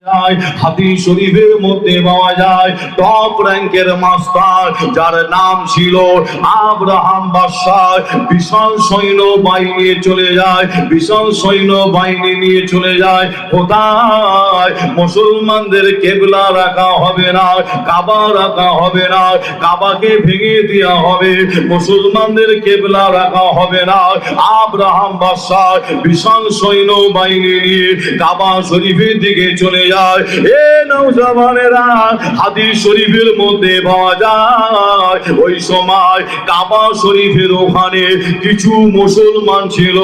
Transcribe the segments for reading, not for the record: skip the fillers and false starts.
হাদিস শরীফের মধ্যে পাওয়া যায় টপ র্যাঙ্কের মাস্টার যার নাম ছিল আব্রাহাম বাদশাহ বিশাল সৈন্য বাহিনী চলে যায়, বিশাল সৈন্য বাহিনী নিয়ে চলে যায় কোথায়? মুসলমানদের কেবলা রাখা হবে না, কাবা রাখা হবে না, কাবাকে ভেঙে দেওয়া হবে, মুসলমানদের কেবলা রাখা হবে না। আব্রাহাম বাদশাহ বিশাল সৈন্য বাহিনী নিয়ে কাবা শরীফের দিকে চলে যায়। এ নওজওয়ানেরা, হাদিস শরীফের মধ্যে পাওয়া যায় ওই সময় কাবা শরীফের ওখানে কিছু মুসলমান ছিল।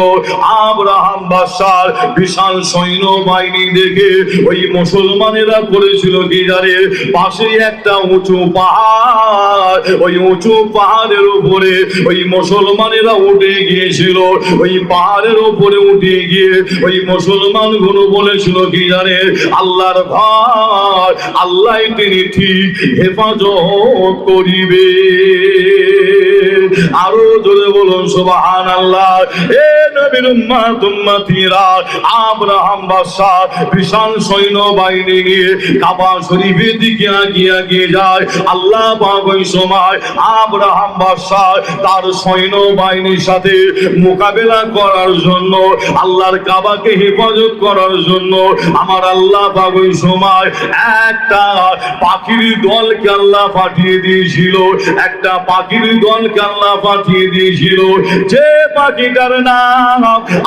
আব্রাহাম বাদশাহ বিশাল সৈন্য বাহিনী দেখে ওই মুসলমানেরা করেছিল কি জানে? পাশে একটা উঁচু পাহাড়, ওই উঁচু পাহাড়ের উপরে ওই মুসলমানেরা উঠে গিয়েছিল। ওই পাহাড়ের উপরে উঠে গিয়ে ওই মুসলমান গুলো বলেছিল কি জানে? আল্লাহর ঘর, আল্লাহ তিনি ঠিক হেফাজত করিবে। আরো জোরে বলুন সুবহানাল্লাহ। এ নবীর উম্মত উম্মতিরা, আব্রাহাম বাদশাহ বিশাল সৈন্য বাহিনী নিয়ে কাবা শরীফের দিকে এগিয়ে যায়। আল্লাহ পাক ওই সময় আব্রাহাম বাদশাহ তার সৈন্য বাহিনীর সাথে মোকাবেলা করার জন্য, আল্লাহর কাবাকে হেফাজত করার জন্য আমার আল্লাহ পাক ওই সময় একটা পাখির দলকে আল্লাহ পাঠিয়ে দিয়েছিল। একটা পাখির দলকে আল্লাহ পাঠিয়ে দিয়েছিল, যে পাখিটার নাম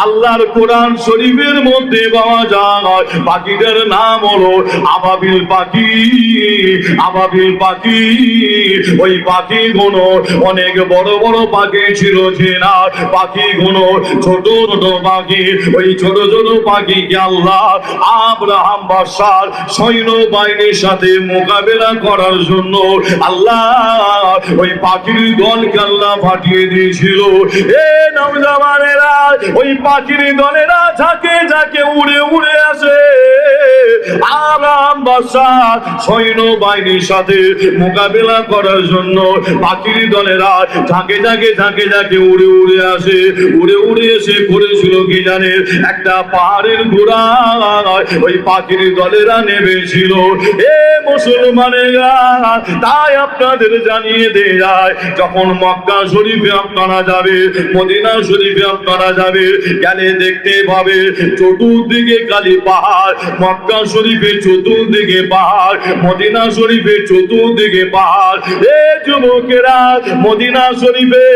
আল্লাহর কোরআন শরীফের মধ্যে পাওয়া যায়। পাখিটার নাম হলো আবাবিল পাখি। আবাবিল পাখি, ওই পাখিগুলো অনেক বড় বড় পাখি ছিল যে না, পাখিগুলো ছোট ছোট পাখি। ওই ছোট ছোট পাখিকে আল্লাহ আব্রাহাম বাদশাহ সৈন্য বাহিনীর সাথে মোকাবেলা করার জন্য আল্লাহ ওই পাখির দলকে আল্লাহ পাঠিয়ে দিয়েছিল। এ নওজওয়ানেরা, ওই পাখির দলেরা ঝাঁকে ঝাঁকে উড়ে উড়ে আসে আব্রাহাম বাদশাহ সৈন্য বাহিনীর সাথে মোকাবেলা করার জন্য। পাখির দলেরা ঝাঁকে ঝাঁকে উড়ে উড়ে আসে। উড়ে উড়ে এসে করেছিল কি জানে? একটা পাহাড়ের গোড়ায় ওই পাখির দলেরা নেমেছিল। এ মুসলমানেরা, তাই আপনাদের জানিয়ে দিয়ে যায়, যখন মক্কা শরীফে আপনারা যাবে, মদিনা শরীফে আপনারা যাবে, গেলে দেখতে পাবে চতুর্দিকে খালি পাহাড়। মক্কা শরীফে চতুর্দিকে পাহাড়, মদিনা শরীফে চতুর্দিকে পাহাড়। এ যুবকেরা, মদিনা শরীফে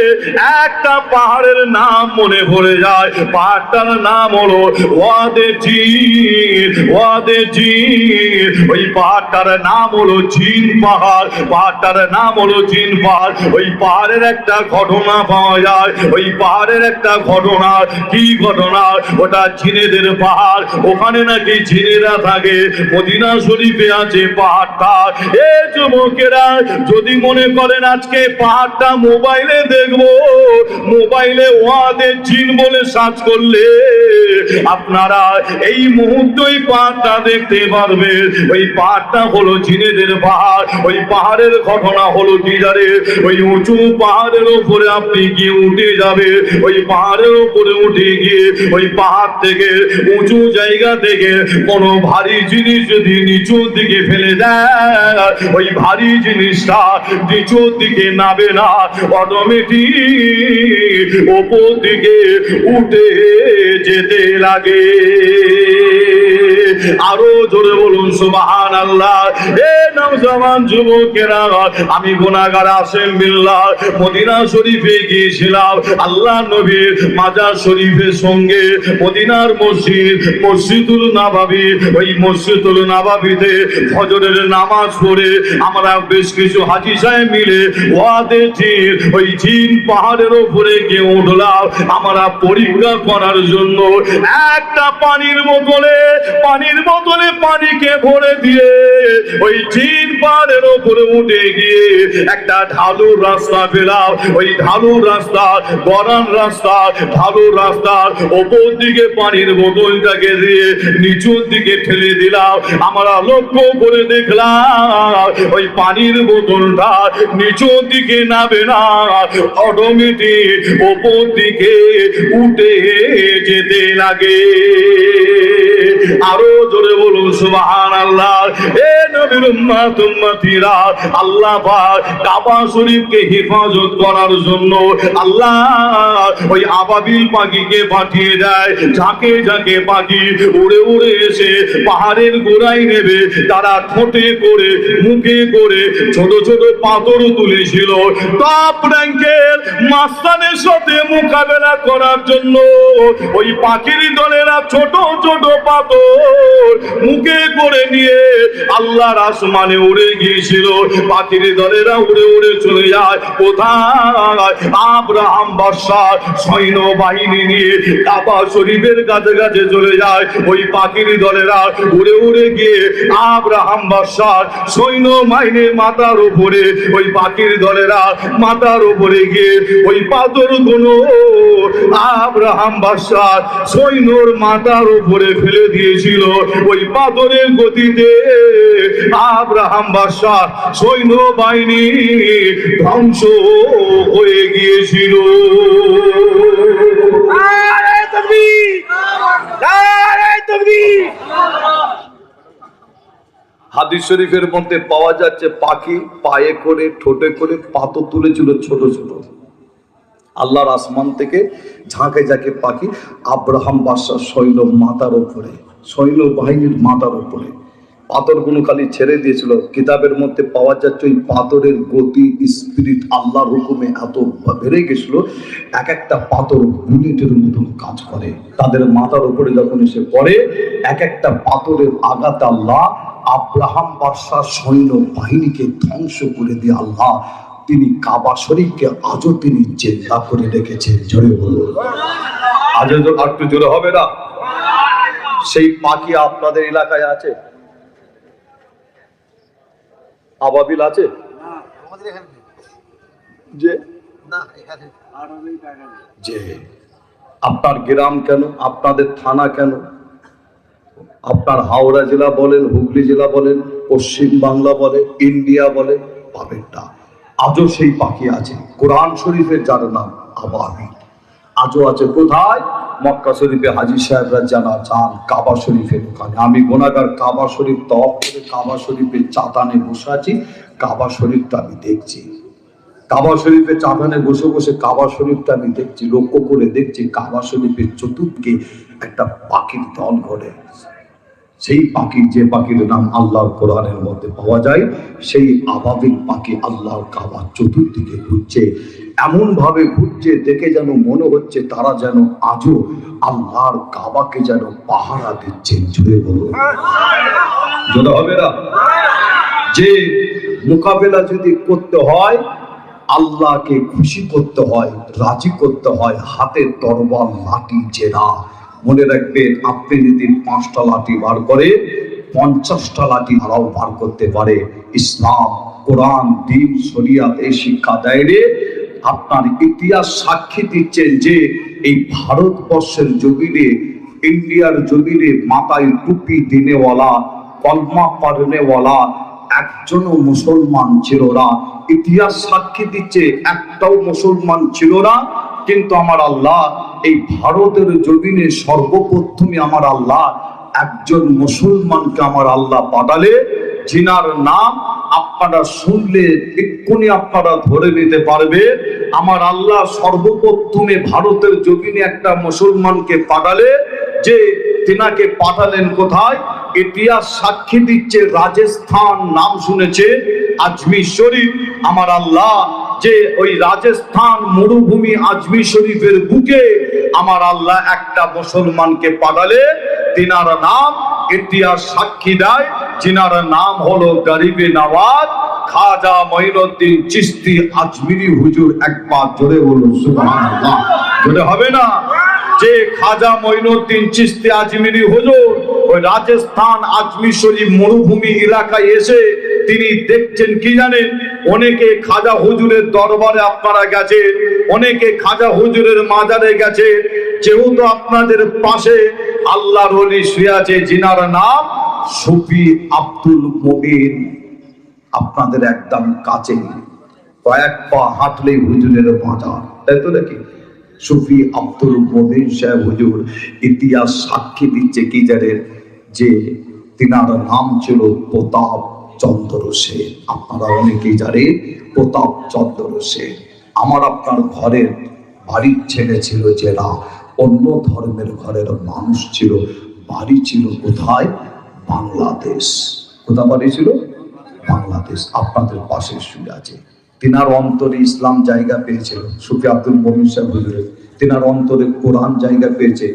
একটা পাহাড়ের নাম মনে পড়ে যায়। পাহাড়টার নাম হলো ওয়াদে জিন। ওয়াদে জিন, ওই পাহাড়টার নাম হলো জিন পাহাড়। পাহাড়টার নাম হলো জিন পাহাড়। ওই পাহাড়ের একটা ঘটনা পাওয়া যায়। ওই পাহাড়ের একটা ঘটনা, কি ঘটনা? ওটা জিনেদের পাহাড়, ওখানে নাকি জিনেরা থাকে। মদিনা শরীফে আছে পাহাড়টা। এ যুবকেরা, যদি মনে করেন আজকে পাহাড়টা মোবাইলে দেখবো, মোবাইলে ওয়াদে জিন বলে সার্চ করলে আপনারা এই মুহূর্তেই পাহাড়টা দেখতে পারবেন। ওই পাহাড়টা হলো জিনেদের পাহাড়। ওই পাহাড়ের ঘটনা হলো কি জানে? ওই উঁচু পাহাড়ের উপরে আপনি গিয়ে উঠে যাবে। ওই পাহাড়ের উপরে উঠে গিয়ে ওই পাহাড় থেকে, উঁচু জায়গা থেকে কোনো ভারী জিনিস যদি নিচুর দিকে ফেলে দেয়, ওই ভারী জিনিসটা নিচুর দিকে নামবে না, অটোমেটিক ওপর দিকে উঠে যেতে লাগে। আরো জোরে বলুন সুবহানাল্লাহ। এ নওজওয়ান যুবকেরা, আমি গুনাহগার আসেম বিল্লাহ মদিনা শরীফে গিয়েছিলাম আল্লাহ নবীর মাজার শরীফের সঙ্গে। মদিনার মসজিদ, মসজিদুল নববী, ওই মসজিদুল নববীতে ফজরের নামাজ পড়ে আমরা বেশ কিছু হাজী সাহেব মিলে ওয়াদে জিন, ওই জিন পাহাড়ের উপরে গিয়ে উঠলাম আমরা পরীক্ষা করার জন্য। একটা পানির বোতলে পানিকে ভরে দিয়ে ওই জিন পাহাড়ের উপরে উঠে গিয়ে একটা ঢালুর রাস্তা পেলাম। ওই ঢালুর রাস্তা, গড়ান রাস্তা, ঢালুর রাস্তার ওপর দিকে পানির বোতলটাকে দিয়ে নিচুর দিকে ঠেলে দিলাম। আমরা লক্ষ্য করে দেখলাম ওই পানির বোতলটা নিচুর দিকে নামে না, অটোমেটিক ওপর দিকে উঠে যেতে লাগে। আরো জোরে বলুন সুবহানাল্লাহ। এ নবীর উম্মত উম্মতিরা, আল্লাহ পাক কাবা শরীফকে হেফাজত করার জন্য আল্লাহ ওই আবাবিল পাখিকে পাঠিয়ে দেয়। ঝাঁকে ঝাঁকে পাখি উড়ে উড়ে এসে পাহাড়ের গোড়ায় নেবে। তারা ঠোঁটে করে, মুখে করে ছোট ছোট পাথর তুলেছিল। টপ র্যাঙ্কের মাস্তানের সাথে মোকাবেলা করার জন্য ওই পাখির দলেরা ছোট ছোট পাথর মুখে করে নিয়ে আল্লাহর আসমানে উড়ে গিয়েছিল। পাখির দলেরা উড়ে উড়ে চলে যায় কোথায়? আব্রাহাম বাদশাহ সৈন্য বাহিনী নিয়ে কাবা শরীফের কাছে কাছে চলে যায়। ওই পাখির দলেরা উড়ে উড়ে গিয়ে আব্রাহাম বাদশাহ সৈন্য বাহিনীর মাথার উপরে, ওই পাখির দলেরা মাথার উপরে গিয়ে ওই পাথরগুলো আব্রাহাম বাদশাহ সৈন্যর মাথার উপরে ফেলে দিয়েছিল। ওই পাথরের গতিতে আব্রাহাম বাদশাহ সৈন্য বাহিনী ধ্বংস হয়ে গিয়েছিল। হাদিস শরীফের মধ্যে পাওয়া যাচ্ছে পাখি পায়ে করে, ঠোঁটে করে পাথর তুলেছিল ছোট ছোট। আল্লাহর আসমান থেকে ঝাঁকে ঝাঁকে পাখি আব্রাহাম বাদশাহ সৈন্য মাথার উপরে, সৈন্য বাহিনীর মাথার উপরে পাথরগুলো খালি ছেড়ে দিয়েছিল। কিতাবের মধ্যে পাওয়া যাচ্ছে ওই পাথরের গতি, স্পিরিট আল্লাহর হুকুমে এত বেড়ে গেছিল, এক একটা পাথর বুলেটের মতন কাজ করে। তাদের মাথার উপরে যখন এসে পড়ে, এক একটা পাথরের আঘাত আল্লাহ আব্রাহাম বাদশাহ সৈন্য বাহিনীকে ধ্বংস করে দিয়ে আল্লাহ তিনি কাবা শরীফকে আজও তিনি জিন্দা করে রেখেছেন। জোরে বলুন, আজও একটু জোরে হবে না? সেই পাখি আপনাদের এলাকায় আছে? আবাবিল আছে? যে আপনার গ্রাম কেন, আপনাদের থানা কেন, আপনার হাওড়া জেলা বলেন, হুগলি জেলা বলেন, পশ্চিম বাংলা বলে, ইন্ডিয়া বলে, পাবেন না। আজও সেই পাখি আছে। কোরআন শরীফের যার নাম আবাবিল আজও আছে। কোথায়? মক্কা শরীফে হাজী সাহেবরা জানা চান কাবা শরীফের ওখানে। আমি গুনাহগার কাবা শরীফ তওয়াফ করে কাবা শরীফের চাতানে বসে আছি, কাবা শরীফটা আমি দেখছি। কাবা শরীফের চাতানে বসে বসে কাবা শরীফটা আমি দেখছি, লক্ষ্য করে দেখছি কাবা শরীফের চতুর্দিকে একটা পাখির দল ঘটে। সেই পাখি, যে পাখির নাম আল্লাহর কোরআনের মধ্যে পাওয়া যায়, সেই আবাবিল পাখি আল্লাহর কাবার চতুর্দিকে ঘুরছে। এমন ভাবে ঘুরছে দেখে যেন মনে হচ্ছে তারা যেন আজও আল্লাহর কাবাকে যেন পাহারা দিচ্ছেন। জুড়ে বলুন, জোরে হবে না? যে মোকাবেলা যদি করতে হয়, আল্লাহকে খুশি করতে হয়, রাজি করতে হয়, হাতে তরবাল, লাঠি, জেরা। মনে রাখবেন, আপনি যদি 5টা লাঠি বার করে 50টা লাঠি তারাও বার করতে পারে। ইসলাম, কোরআন, দ্বীন, শরিয়াত এই শিক্ষা দেয় রে। আপনার ইতিহাস সাক্ষী দিচ্ছেন যে এই ভারতবর্ষের জমিনে, ইন্ডিয়ার জমিনে মাথায় টুপি দিনেওয়ালা, কলমা পড়নেওয়ালা একজনও মুসলমান ছিল না। ইতিহাস সাক্ষী দিচ্ছে একটাও মুসলমান ছিল না। কিন্তু আমার আল্লাহ এই ভারতের জমিনে সর্বপ্রথমে আমার আল্লাহ একজন মুসলমানকে আমার আল্লাহ পাঠালে, যিনার নাম আপনারা শুনলে এক্ষুনি আপনারা ধরে নিতে পারবে। আমার আল্লাহ সর্বপ্রথমে ভারতের জমিনে একটা মুসলমানকে পাঠালে, যে তিনাকে পাঠালেন কোথায়? ইতিহাস সাক্ষী দিচ্ছে রাজস্থান, নাম শুনেছে আজমির শরীফ। আমার আল্লাহ যে ওই রাজস্থান মরুভূমি আজমির শরীফের বুকে আমার আল্লাহ একটা মুসলমানকে পাঠালে, তিনার নাম ইতিহাস সাক্ষী দেয়, যিনার নাম হলো গরিবে নওয়াজ খাজা মঈনুদ্দিন চিশতি আজমিরি হুজুর। একবার জোরে বলুন সুবহানাল্লাহ। জোরে হবে না? যে খাজা মঈনুদ্দিন চিশতি আজমিরি হুজুর ওই রাজস্থান আজমির শরীফ মরুভূমি এলাকায় এসে তিনি দেখছেন কি জানেন, অনেকে খাজা হুজুরের দরবারে আপনারা গেছে, অনেকে খাজা হুজুরের মাজারে গেছে, যেহেতু আপনাদের পাশে আল্লাহর ওলি শুয়ে আছে যিনার নাম সুফি আব্দুল মুমিন, আপনাদের একদম কাছে কয়েক পা হাঁটলেই হুজুরের মাজার, তাই তো নাকি? সুফি আব্দুল মুমিন সাহেব হুজুর ইতিহাস সাক্ষী দিচ্ছে কি জানেন, যে তিনার নাম ছিল প্রতাপ চন্দ্র সেন। আপনারা অনেকেই জানেন প্রতাপ চন্দ্র সেন। আমার আপনার ঘরের বাড়ির ছেলে ছিল, যারা অন্য ধর্মের ঘরের মানুষ ছিল, বাড়ি ছিল কোথায়? বাংলাদেশ। কোথা বাড়ি ছিল? বাংলাদেশ। আপনাদের পাশে শুয়ে আছে। তিনার অন্তরে ইসলাম জায়গা পেয়েছিল, সুফি আব্দুল মুমিন সাহেব হুজুরের। তিনার অন্তরে কোরআন জায়গা পেয়েছে,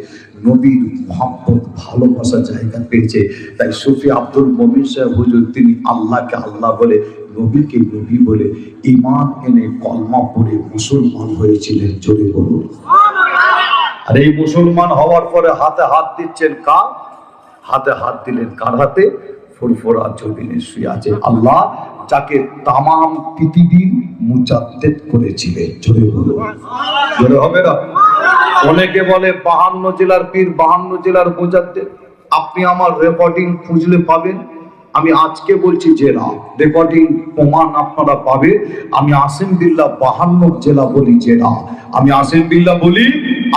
নবীর মহব্বত ভালোবাসা জায়গা পেয়েছে। তাই সুফি আব্দুল মুমিন সাহেব হুজুর তিনি আল্লাহকে আল্লাহ বলে, নবীকে নবী বলে ঈমান এনে কলমা পড়ে মুসলমান হয়েছিলেন। জোরে বলুন। আর এই মুসলমান হওয়ার পরে হাতে হাত দিচ্ছেন কার? হাতে হাত দিলেন কার হাতে? ফুরফুরা জমিনে শুয়ে আছে আল্লাহ, যাকে তামাম পৃথিবীর মুজাদ্দেদ করেছিলেন। জোরে বলুন। জোরে হবে না? অনেকে বলে 52 জেলার পীর, 52 জেলার মুজাদ্দেদ। আপনি আমার রেকর্ডিং খুঁজলে পাবেন। আমি আজকে বলছি যে না, রেকর্ডিং প্রমাণ আপনারা পাবে। আমি আসিম বিল্লাহ 52 জেলা বলি যে না, আমি আসিম বিল্লাহ বলি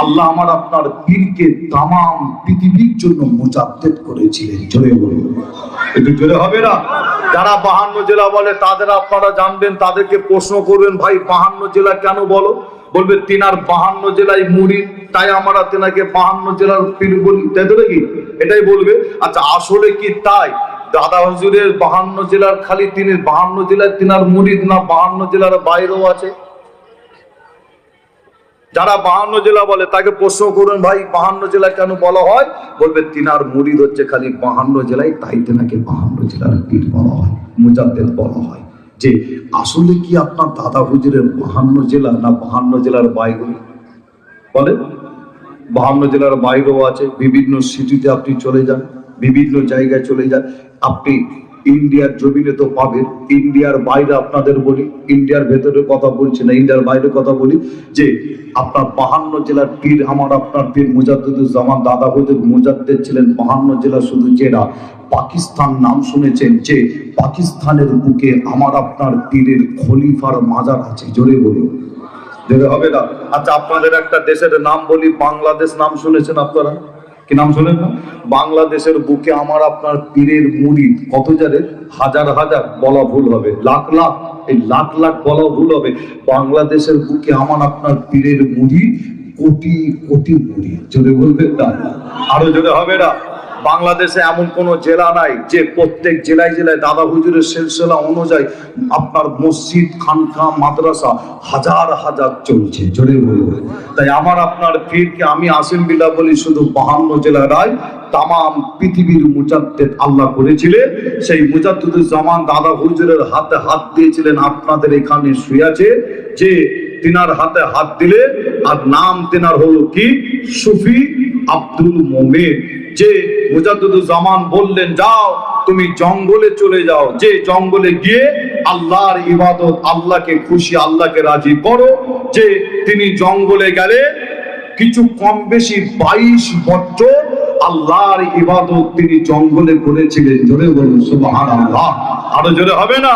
আল্লাহ আমার আপনার পীরকে তামাম পৃথিবীর জন্য মুজাদ্দেদ করেছিলেন। জোরে বলুন। একটু জোরে হবে না? যারা 52 জেলা বলে তাদের আপনারা জানবেন, তাদেরকে প্রশ্ন করবেন, ভাই 52 জেলা কেন বলো? বলবে তিনার 52 জেলায় মুরিদ, তাই আমরা তেনাকে 52 জেলার পীর বলি, তাই তো নাকি? এটাই বলবে। আচ্ছা আসলে কি তাই? দাদা হুজুরের 52 জেলার খালি তিনি 52 জেলায় তিনার মুরিদ, না 52 জেলার বাইরেও আছে? যারা 52 জেলা বলে তাকে প্রশ্ন করুন, ভাই 52 জেলা কেন বলা হয়? বলবে তিনার মুরিদ হচ্ছে খালি 52 জেলায়, তাই তেনাকে 52 জেলার পীর বলা হয়, মুজাদ্দেদ বলা হয়। যে আসলে কি আপনার দাদা হুজুরের 52 জেলা, না 52 জেলার বাইরে? বলে 52 জেলার বাইরেও আছে। বিভিন্ন সিটিতে আপনি চলে যান, বিভিন্ন জায়গায় চলে যান, আপনি ইন্ডিয়ার জমিনে তো পাবেন। ইন্ডিয়ার বাইরে আপনাদের বলি, ইন্ডিয়ার ভেতরে কথা বলছি না, ইন্ডিয়ার বাইরে কথা বলি, যে আপনার 52 জেলার পীর আমার আপনার পীর মুজাদ্দেদুজ্জামান দাদা হুজুর মুজাদ্দেদ ছিলেন 52 জেলা। শুধু জেলা পাকিস্তান নাম শুনেছেন, যে পাকিস্তানের বুকে আমার আপনার পীরের খলিফার মাজার আছে। জোরে বলুন। জোরে হবে না? আচ্ছা আপনাদের একটা দেশের নাম বলি, বাংলাদেশ নাম শুনেছেন আপনারা? কি নাম শোনেন না? বাংলাদেশের বুকে আমার আপনার পীরের মুরিদ কত জানে? হাজার হাজার বলা ভুল হবে, লাখ লাখ, এই লাখ লাখ বলা ভুল হবে। বাংলাদেশের বুকে আমার আপনার পীরের মুরিদ কোটি কোটি মুরিদ। জোরে বলবেন না? আরো জোরে হবে না? বাংলাদেশে এমন কোন জেলা নাই যে প্রত্যেক জেলায় জেলায় দাদা হুজুরের সিলসিলা অনুযায়ী আপনার মসজিদ, খানকা, মাদ্রাসা হাজার হাজার চলছে। জোরে বলবেন। তাই আমার আপনার পীরকে আমি আসিম বিল্লাহ বলি, শুধু 52 জেলা নয়, তামাম পৃথিবীর মুজাদ্দেদ আল্লাহ করেছিলেন। সেই মুজাদ্দেদুজ্জামান দাদা হুজুরের হাতে হাত দিয়েছিলেন, আপনাদের এখানে শুয়ে আছে, যে তিনার হাতে হাত দিলে আর নাম তেনার হলো কি? সুফি আব্দুল মুমিন। যে মুজাদ্দেদুজ্জামান বললেন, যাও তুমি জঙ্গলে চলে যাও, যে জঙ্গলে গিয়ে আল্লাহর ইবাদত, আল্লাহকে খুশি, আল্লাহকে রাজি করো। যে তিনি জঙ্গলে গেলে কিছু কম বেশি 22 বছর আল্লাহর ইবাদত তিনি জঙ্গলে করেছিলেন। জোরে বলুন সুবহানাল্লাহ। আরো জোরে হবে না?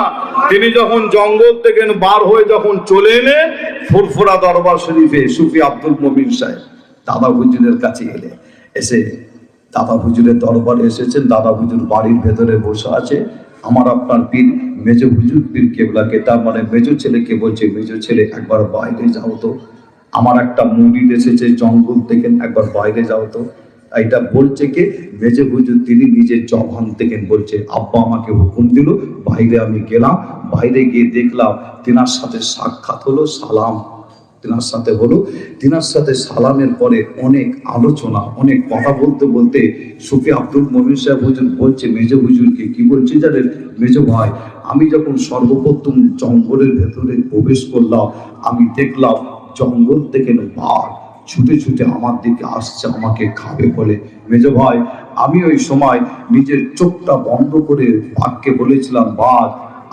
তিনি যখন জঙ্গল থেকে বার হয়ে যখন চলে এলেন ফুরফুরা দরবার শরীফে, সুফি আব্দুল মুমিন সাহেব দাদা হুজুরের কাছে এসে দাদা হুজুরের দরবারে এসেছেন। দাদা হুজুর বাড়ির ভেতরে বসে আছে। আমার আপনার পীর মেজো হুজুর পীর কেবলাকে, তার মানে মেজো ছেলেকে বলছে, মেজো ছেলে একবার বাইরে যাও তো, আমার একটা মুরিদ এসেছে জঙ্গল থেকে, একবার বাইরে যাও তো। এটা বলছে কে? মেজো হুজুর তিনি নিজের জবান থেকে বলছে, আব্বা আমাকে হুকুম দিল, বাইরে আমি গেলাম। বাইরে গিয়ে দেখলাম তিনার সাথে সাক্ষাৎ হলো, সালাম তিনার সাথে হলো। তিনার সাথে সালামের পরে অনেক আলোচনা, অনেক কথা বলতে বলতে সুফি আব্দুল মুমিন সাহেব হুজুর বলছে মেজো হুজুরকে, কি বলছে জানেন? মেজো ভাই, আমি যখন সর্বপ্রথম জঙ্গলের ভেতরে প্রবেশ করলাম, আমি দেখলাম জঙ্গল থেকে বাঘ ছুটে ছুটে আমার দিকে আসছে, আমাকে খাবে বলে। মেজো ভাই, আমি ওই সময় নিজের চোখটা বন্ধ করে বাঘকে বলেছিলাম, বাঘ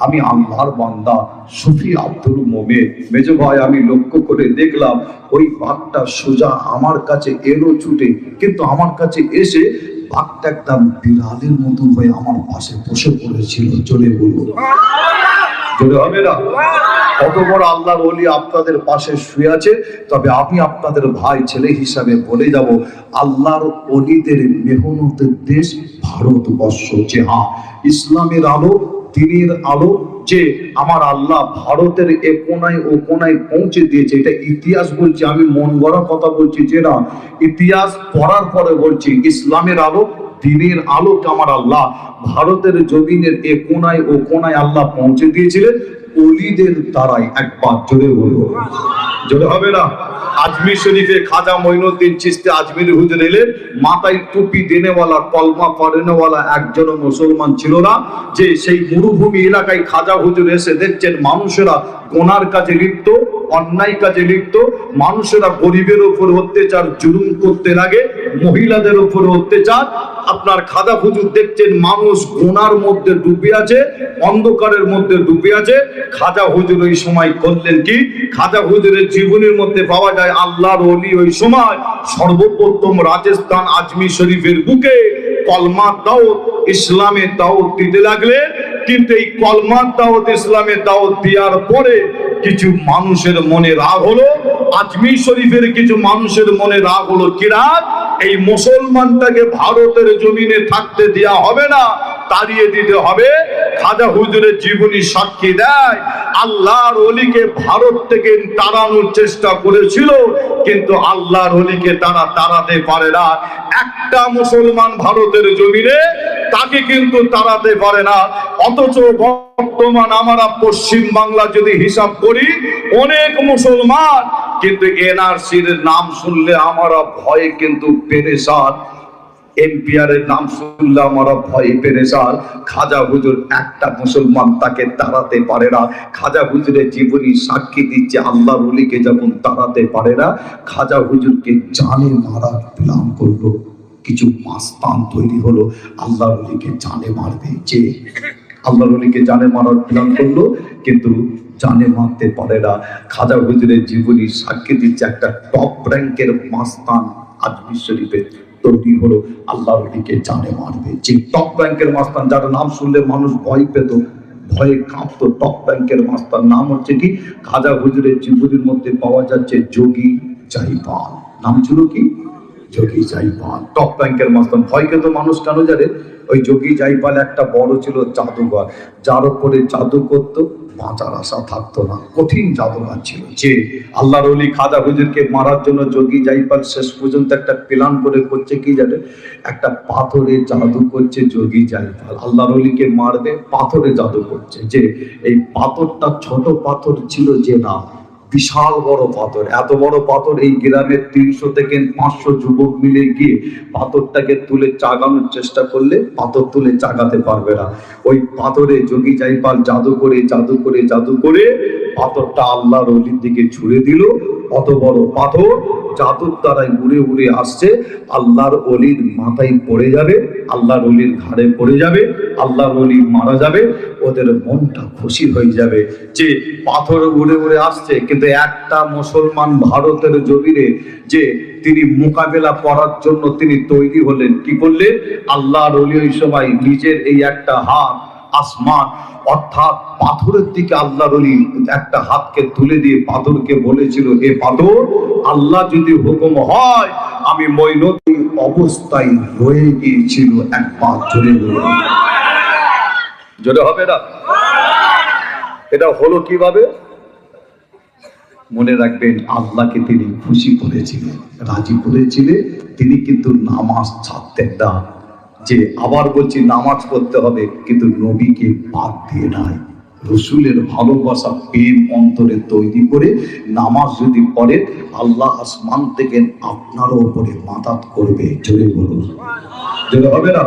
আমি আল্লাহর বান্দা সুফি আব্দুল মোমেন। মেজ ভাই, আমি লক্ষ্য করে দেখলাম ওই বাঘটা সোজা আমার কাছে এলো ছুটে, কিন্তু আমার কাছে এসে বাঘটা একদম বিড়ালের মতন হয়ে আমার পাশে বসে পড়েছিল। চলে বলবো জোরে হবে না? কত বড় আল্লাহর ওলি আপনাদের পাশে শুয়ে আছে। তবে আমি আপনাদের ভাই ছেলে হিসাবে বলে যাব, আল্লাহর ওলিদের মেহনতের দেশ ভারতবর্ষ। যে হ্যাঁ, ইসলামের আলো, দ্বীনের আলো যে আমার আল্লাহ ভারতের এ কোনায় ও কোনায় পৌঁছে দিয়েছে, এটা ইতিহাস বলছি, আমি মন গড়া কথা বলছি যে না, ইতিহাস পড়ার পরে বলছি, ইসলামের আলো, দ্বীনের আলোকে আমার আল্লাহ ভারতের জমিনের এ কোনায় ও কোনায় আল্লাহ পৌঁছে দিয়েছিলেন ওলিদের দ্বারাই। একবার জোরে বলবো, জোরে হবে না? আজমির শরীফে খাজা মঈনুদ্দিন চিশতি আজমির হুজুর এলেন, মাথায় টুপি দেনেওয়ালা, কলমা পড়েনেওয়ালা একজনও মুসলমান ছিল না। যে সেই মরুভূমি এলাকায় খাজা হুজুর এসে দেখছেন মানুষেরা গোনার কাজে লিপ্ত, অন্যায় কাজে লিপ্ত, মানুষেরা গরিবের উপর অত্যাচার জুলুম করতে লাগে, মহিলাদের উপর অত্যাচার। আপনার খাজা হুজুর দেখছেন মানুষ গোনার মধ্যে ডুবে আছে, অন্ধকারের মধ্যে ডুবে আছে। খাজা হুজুর ওই সময় করলেন কি? খাজা হুজুরের জীবনের মধ্যে পাওয়া যায় আল্লাহর ওলি ওই সময় সর্বপ্রথম রাজস্থান আজমির শরীফের বুকে কলমা দাওয়াত, ইসলামের দাওয়াত দিতে লাগলেন। কিন্তু এই কলমা দাওয়াত, ইসলামের দাওয়াত দেওয়ার পরে কিছু মানুষের মনে রাগ হলো। আজমির শরীফের কিছু মানুষের মনে রাগ হলো, কি রাগ? এই মুসলমানটাকে ভারতের জমিনে থাকতে দেয়া হবে না, তাড়িয়ে দিতে হবে। খাজা হুজুরের জীবনী সাক্ষী দেয়, আল্লাহর ওলিকে ভারত থেকে তাড়ানোর চেষ্টা করেছিল, কিন্তু আল্লাহর ওলিকে তারা তাড়াতে পারে না। একটা মুসলমান ভারতের জমিনে, তাকে কিন্তু তাড়াতে পারে না। অথচ বর্তমান আমরা পশ্চিম বাংলা যদি হিসাব করি, অনেক মুসলমান, কিন্তু এনআরসির নাম শুনলে আমরা ভয়ে কিন্তু পেরেশান। এমপিআর এর নাম শুনলে আমরা ভয়ে পেরেশান। খাজা হুজুর একটা মুসলমান তাকে তাড়াতে পারে না। খাজা হুজুরের জীবনী সাক্ষী দিচ্ছে, আল্লাহর ওলিকে যখন তাড়াতে পারে না, খাজা হুজুরকে জানে মারা প্ল্যান করলো। কিছু মাস্তান তৈরি হলো, আল্লাহর ওলিকে জানে মারবে। যে আল্লাহর ওলিকে জানে মারার প্ল্যান করলো, কিন্তু জানে মারতে পারে না। খাজা হুজুরের জীবনী সাক্ষী দিচ্ছে, একটা টপ র্যাঙ্কের মাস্তান আজমির শরীফে তৈরি হলো, আল্লাহর ওলিকে জানে মারবে। যে টপ র্যাঙ্কের মাস্তান, যার নাম শুনলে মানুষ ভয় পেত, ভয়ে কাঁপতো, টপ র্যাঙ্কের মাস্তান নাম হচ্ছে কি? খাজা হুজুরের জীবনীর মধ্যে পাওয়া যাচ্ছে যোগী জাইপাল। নাম ছিল কি? যোগী জাইপাল, টপ র্যাঙ্কের মাস্তান। ভয় পেত মানুষ কেন জানে? ওই যোগী জাইপাল একটা বড় ছিল জাদুঘর, যার উপরে জাদু করতো, বাঁচার আশা থাকতো না, কঠিন জাদুঘর ছিল। যে আল্লাহর ওলি খাজা হুজুরকে মারার জন্য যোগী জাইপাল শেষ পর্যন্ত একটা প্ল্যান করে করছে কি জানে? একটা পাথরে জাদু করছে যোগী জাইপাল, আল্লাহর ওলিকে মারবে, পাথরে জাদু করছে। যে এই পাথরটা ছোট পাথর ছিল যে না, বিশাল বড় পাথর। এত বড় পাথর এই গ্রামের 300 থেকে 500 যুবক মিলে গিয়ে পাথরটাকে তুলে চাগানোর চেষ্টা করলে পাথর তুলে চাগাতে পারবে না। ওই পাথরে যোগী জাইপাল জাদু করে জাদু করে জাদু করে পাথরটা আল্লাহর ওলির দিকে ছুড়ে দিল। অত বড় পাথর জাদুর দ্বারাই উড়ে উড়ে আসছে, আল্লাহর ওলির মাথায় পড়ে যাবে, আল্লাহর ওলির ঘাড়ে পড়ে যাবে, আল্লাহর ওলি মারা যাবে। ওদের মনটা খুশি হয়ে যাবে যে পাথর উড়ে উড়ে আসছে। কিন্তু একটা মুসলমান ভারতের জমিনে যে তিনি মোকাবেলা করার জন্য তিনি তৈরি হলেন, কি করলেন? আল্লাহর ওলি ওই সময় নিজের এই একটা হাত আসমান অর্থাৎ পাথরের দিকে আল্লাহর ওলি একটা হাতকে তুলে দিয়ে পাথরকে বলেছিল, এ পাথর, আল্লাহ যদি হুকুম হয়, আমি মঈনুদ্দিন অবস্থায় রয়ে গিয়েছিল। একবার জোরে বলুন, জোরে হবে না? এটা হলো কিভাবে? মনে রাখবেন, আল্লাহকে তিনি খুশি করেছিলেন, রাজি করেছিলেন। তিনি কিন্তু নামাজ ছাড়তেন না। যে আবার বলছি, নামাজ পড়তে হবে, কিন্তু নবীকে বাদ দিয়ে নাই। রসুলের ভালোবাসা প্রেম অন্তরে তৈরি করে নামাজ যদি পড়েন, আল্লাহ আসমান থেকে আপনারও উপরে মাদাত করবে। জোরে বলুন, জোরে হবে না?